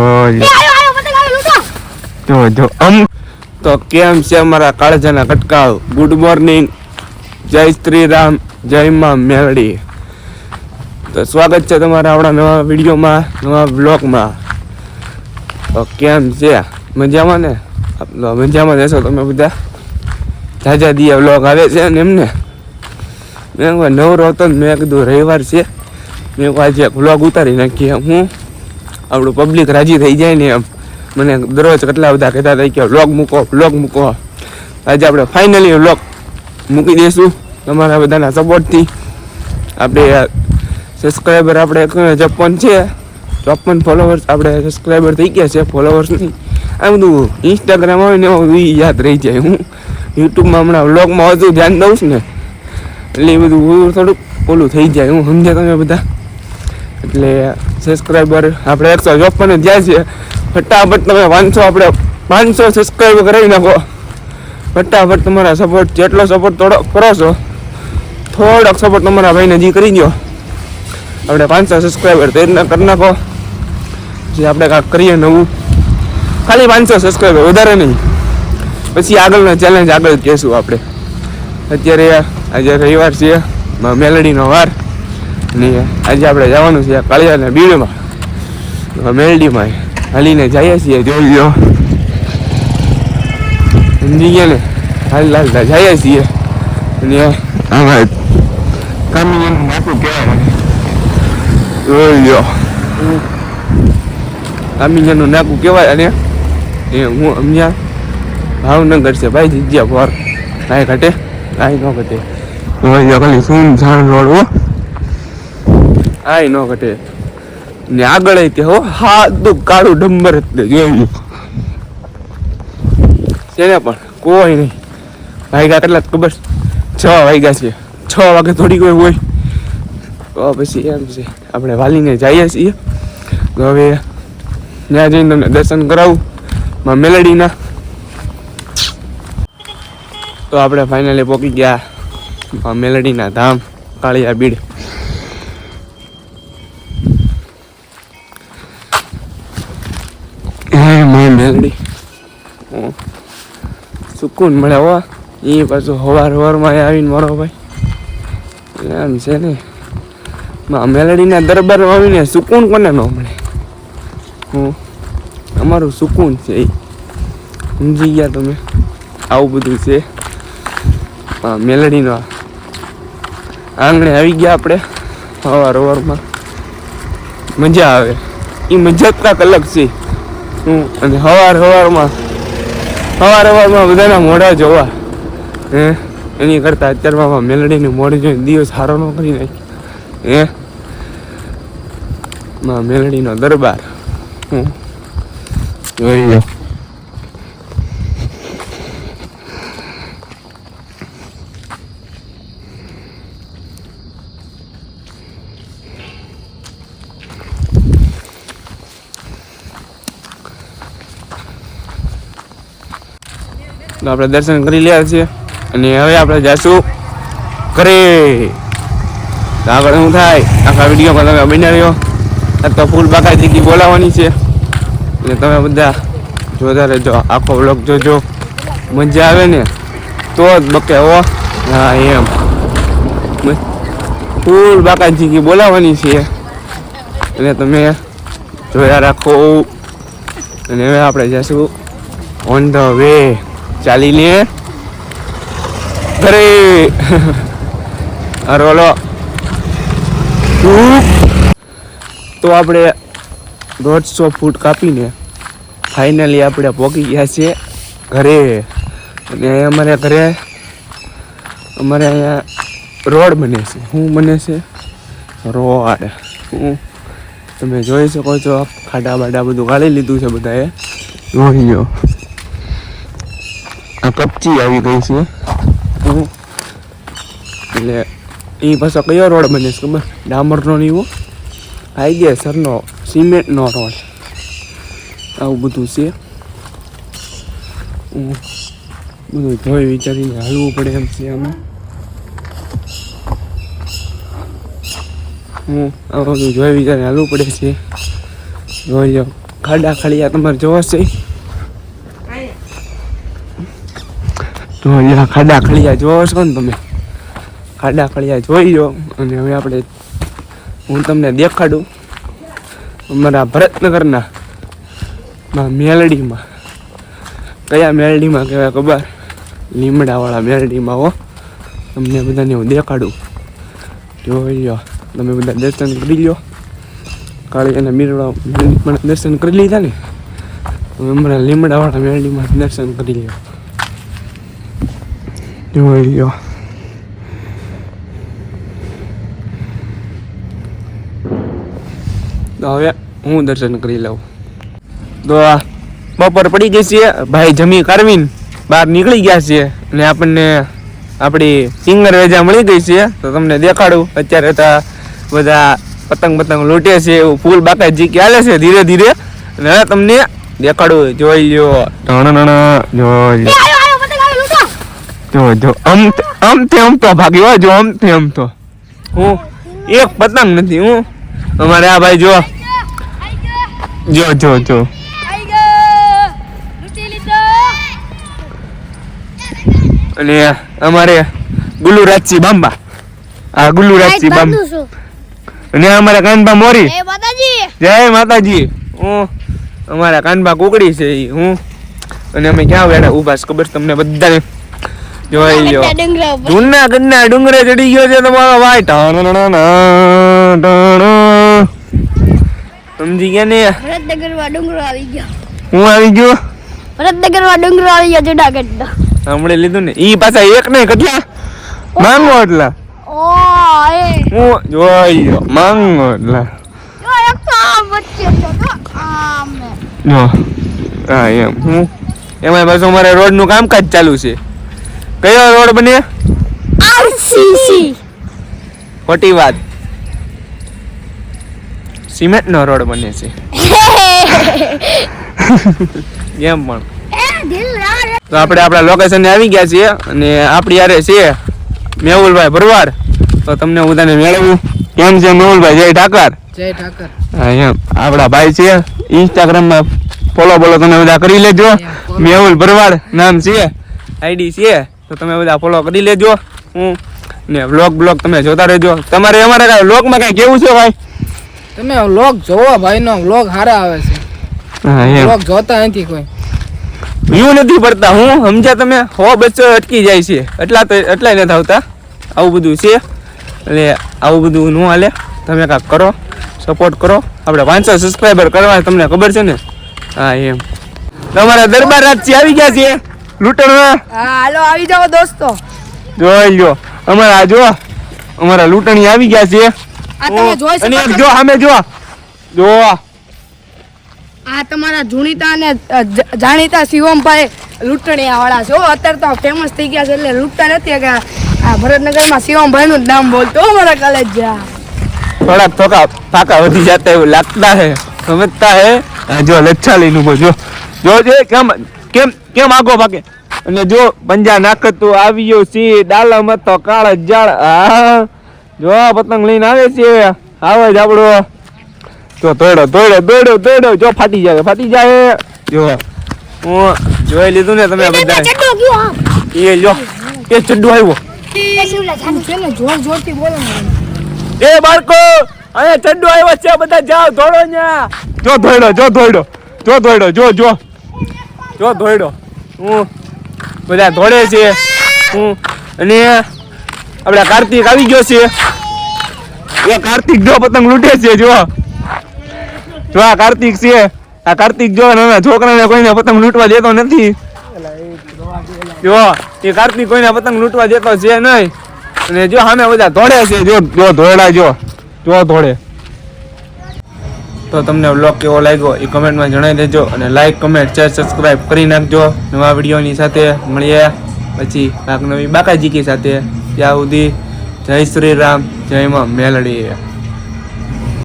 જો તો કેમ છે અમારા કાળજાના કટકાવ? ગુડ મોર્નિંગ, જય શ્રી રામ, જય માં મેલડી. તો સ્વાગત છે તમારા આપણા નવા વિડીયોમાં, નવા બ્લોગમાં. તો કેમ છે? મજામાં ને? મજામાં રહેશો તમે બધા? જાજા દિયા બ્લોગ આવે છે ને એમને. મેં નવરો હતો ને મેં કીધું રવિવાર છે, મેં આજે એક બ્લોગ ઉતારી નાખીએ. હું આપણું પબ્લિક રાજી થઈ જાય ને એમ. મને દરરોજ કેટલા બધા કહેતા હતા કે વ્લોગ મૂકો. આજે આપણે ફાઇનલી વ્લોગ મૂકી દઈશું તમારા બધાના સપોર્ટથી. આપણે સબસ્ક્રાઈબર આપણે 54 છે, 54 ફોલોવર્સ આપણે સબસ્ક્રાઈબર થઈ ગયા છે, ફોલોવર્સ નહીં. આ બધું ઇન્સ્ટાગ્રામ આવે ને એમાં યાદ રહી જાય. હું યુટ્યુબમાં હમણાં વ્લોગમાં વધુ ધ્યાન દઉં છું ને એટલે એ બધું થોડુંક ઓલું થઈ જાય. હું સમજ્યા તમે બધા? એટલે સબસ્ક્રાઈબર આપણે 154 જ્યાં છે. ફટાફટ તમે 500 આપણે 500 સબસ્ક્રાઈબર કરાવી નાખો. ફટાફટ તમારા સપોર્ટ, જેટલો સપોર્ટ થોડો કરો છો, થોડોક સપોર્ટ તમારા ભાઈને હજી કરી દો. આપણે 500 સબસ્ક્રાઈબર તે રીતના કરી નાખો. પછી આપણે કાંઈક કરીએ નવું. ખાલી 500 સબસ્ક્રાઈબર, વધારે નહીં. પછી આગળનો ચેલેન્જ આગળ કહેશું આપણે. અત્યારે આજે રવિવાર છે, મેલડીનો વાર. ને આજે આપણે જવાનું છે કાળિયાના બીડમાં, મેલડીમાં હાલીને જઈએ છીએ. જોઈ લો, સમજી ગયા ને? હાલતા જઈએ છીએ. અને આમાં કામિયાનું નાકું કહેવાય. જોઈ લો, કામિયાનું નાકું કહેવાય. અને એ હું સમજ્યા ભાવનગર છે ભાઈ, જગ્યા પર કાંઈ ઘટે કાંઈ ન ઘટે. ખાલી સુન જાણ રોડ આય ન ઘટે. ને આગળ તે હો હાદું કાળું ડંબર જોયું છે ને, પણ કોઈ નહીં. વાગ્યા કેટલા ખબર? 6 વાગ્યા છે. 6 વાગે થોડી કોઈ હોય તો પછી એમ છે આપણે વાલીને જઈએ છીએ. હવે ત્યાં જઈને તમને દર્શન કરાવું માં મેલડીના. તો આપણે ફાઇનલી પહોંચી ગયા માં મેલડીના ધામ કાળિયા બીડ. મેલડી સુકૂન મળે હો. એ પાછું હવારમાં આવીને મારો ભાઈ એમ છે ને, મેલડીના દરબારમાં આવીને સુકૂન કોને ન મળે? અમારું સુકૂન છે એ, સમજી ગયા તમે? આવું બધું છે. મેલડીનો આંગણે આવી ગયા આપણે હવારમાં. મજા આવે. એ મજા કાંક અલગ છે. અને સવારમાં બધાના મોઢા જોવા એની કરતાં અત્યારમાં મેલડીની મોઢી જોઈને દિવસ સારો ન કરી નાખી. મેલડીનો દરબાર જોઈ લો. આપણે દર્શન કરી રહ્યા છીએ અને હવે આપણે જઈશું ઘરે. આગળ શું થાય આખા વિડીયોમાં તમે બની રહ્યો. તો ફૂલ બાકાયદગી બોલાવવાની છે એટલે તમે બધા જોતા રહેજો. આખો વ્લોગ જોજો, મજા આવે ને તો જ બકે હો. હા, એમ ફૂલ બાકાયદગી બોલાવવાની છે એટલે તમે જોયા રાખો. અને હવે આપણે જઈશું ઓન ધ વે, ચાલીને ઘરે. રોલો તો આપણે 150 ફૂટ કાપીને ફાઇનલી આપણે પહોંચી ગયા છીએ ઘરે. અને અમારે ઘરે અમારે અહીંયા રોડ બને છે. શું બને છે? રોડ. તમે જોઈ શકો છો, ખાડા બાડા બધું કાઢી લીધું છે બધાએ. જોઈ લો, આ કપચી આવી ગઈ છે. એટલે એ પાછો કયો રોડ બને છે ખબર? ડામરનો નહીં એવો, કાયદેસરનો સિમેન્ટનો રોડ. આવું બધું છે. બધું જોઈ વિચારીને હાલવું પડે એમ છે આમાં. આ બધું જોઈ વિચારીને હાલવું પડે છે. જોઈ લો ખાડા ખળિયા તમારે જોવો છે તો અહીંયા ખાડા ખળિયા જોવો છો ને તમે ખાડા ખળિયા જોઈ લો અને હવે આપણે હું તમને દેખાડું અમારા ભરતનગરના મેલડીમાં કયા મેલડીમાં કહેવાય ખબર લીમડાવાળા મેલડીમાં હો તમને બધાને હું દેખાડું જોઈ લો તમે બધા દર્શન કરી લો કાળી અને મીરડા પણ દર્શન કરી લીધા ને હમણાં લીમડાવાળા મેલડીમાં દર્શન કરી લો જોઈ લો તો હવે હું દર્શન કરી લઉં તો બપોર પડી ગઈ છે ભાઈ જમી કરવીને બહાર નીકળી ગયા છે અને આપણને આપણી સિંગર વેજા મળી ગઈ છે તો તમને દેખાડું અત્યારે તો બધા પતંગ લૂંટે છે એવું ફૂલ બાકાજી કે હાલે છે ધીરે ધીરે અને હવે તમને દેખાડું જોઈ લ્યો જો આમ તો ભાગ્યો જો આમ તો હું એક પતંગ નથી હું અમારે આ ભાઈ જો અને અમારે ગુલુરાજસિંહ બાંબા આ ગુલુરાજસિંહ બાંબા અને અમારા કાનબા મોરી જય માતાજી હું અમારા કાનબા કુકડી છે હું અને અમે ક્યાં બેઠા ઉભા ખબર તમને બધાને જોઈ લ્યો જૂનાગઢના ડુંગરે ચડી ગયો છે તમારો ભાઈ સમજી ગયા ને ભરતનગરમાં ડુંગરો આવી ગયો હું આવી ગયો ભરતનગરમાં ડુંગરો આવી ગયો જુનાગઢનો હમણે લીધું ને ઈ પાછા એક ને કેટલા માંગો એટલા હું જોઈ લ્યો માંગો એટલા જો હા એમ હું એમાં પાછું અમારે રોડ નું કામકાજ ચાલુ છે કયો રોડ બને આરસીસી ખોટી વાત સિમેન્ટ નો રોડ બને છે એમ પણ તો આપણે આપણા લોકેશન આવી ગયા છીએ અને આપણી યારે છે મેહુલભાઈ ભરવાડ તો તમને હું તને મેળવું કેમ છે મેહુલભાઈ જય ઠાકર હા એમ આપણા ભાઈ છે ઇન્સ્ટાગ્રામમાં ફોલો તમે બધા કરી લેજો મેહુલ ભરવાડ નામ છે આઈડી છે તો તમે બધા ફોલો કરી લેજો હું ને વ્લોગ તમે જોતા રહેજો તમારે અમારે કાંઈ વ્લોગમાં કાંઈ કેવું છે ભાઈ તમે વ્લોગ જોવો ભાઈ નો વ્લોગ સારા આવે છે હા એમ વ્લોગ જોતા નથી કોઈ વ્યૂ નથી પડતા હું સમજ્યા તમે 100-200 અટકી જાય છે એટલા નથી આવતા આવું બધું છે એટલે આવું બધું ન હાલે તમે કાંઈક કરો સપોર્ટ કરો આપણે 500 સબસ્ક્રાઈબર કરવા તમને ખબર છે ને હા એમ તમારા દરબાર રાજથી આવી ગયા છે લૂંટણમાં હાલો આવી જાઓ દોસ્તો જોઈ લ્યો અમારા જો અમારા લૂંટણી આવી ગયા છે આ તમે જોઈ શકો અને એક જો સામે જો આ તમારા જૂનીતા અને જાણીતા શિવમભાઈ લૂંટણીયા વાળા છે અત્યારે તો ફેમસ થઈ ગયા છે એટલે લૂંટતા નથી કે આ ભરતનગરમાં શિવમભાઈ નું નામ બોલતો અમારા કોલેજ થોડાક ફાકા વધી જતા એવું લાગતા હે સમજતા હે જો લચ્છાલી નું જો કેમ આગો ભાગે અને જો પંજા નાખતું આવી ગયો સી ડાલામાં તો કાળ જાળ હા જો પતંગ લઈને આવે છે આવે જ આપણો જો દોડો જો ફાટી જાય જો હું જોઈ લીધું ને તમે બધા એ જો એ ચડ્ડુ આવ્યો જોરથી બોલો એ બાળકો અહીંયા ચડ્ડુ આવ્યો છે બધા જાઓ દોડો ન્યા જો દોડો હું બધા દોડે છે હું અને આપણા કાર્તિક આવી ગયો છે એ કાર્તિક જો પતંગ લૂંટે છે જો આ કાર્તિક છે આ કાર્તિક જો નાના છોકરાને કોઈને પતંગ લૂંટવા દેતો નથી જો એ કાર્તિક કોઈને પતંગ લૂંટવા દેતો છે નહીં અને જો સામે બધા દોડે છે જો દોડે તો તમને વ્લોગ કેવો લાગ્યો એ કમેન્ટમાં જણાવી દેજો અને લાઈક કમેન્ટ શેર સબસ્ક્રાઈબ કરી નાખજો નવા વિડીયોની સાથે મળીએ પછી કાંઈક નવી બાકાજીકી સાથે ત્યાં સુધી જય શ્રી રામ જય માં મેલડી.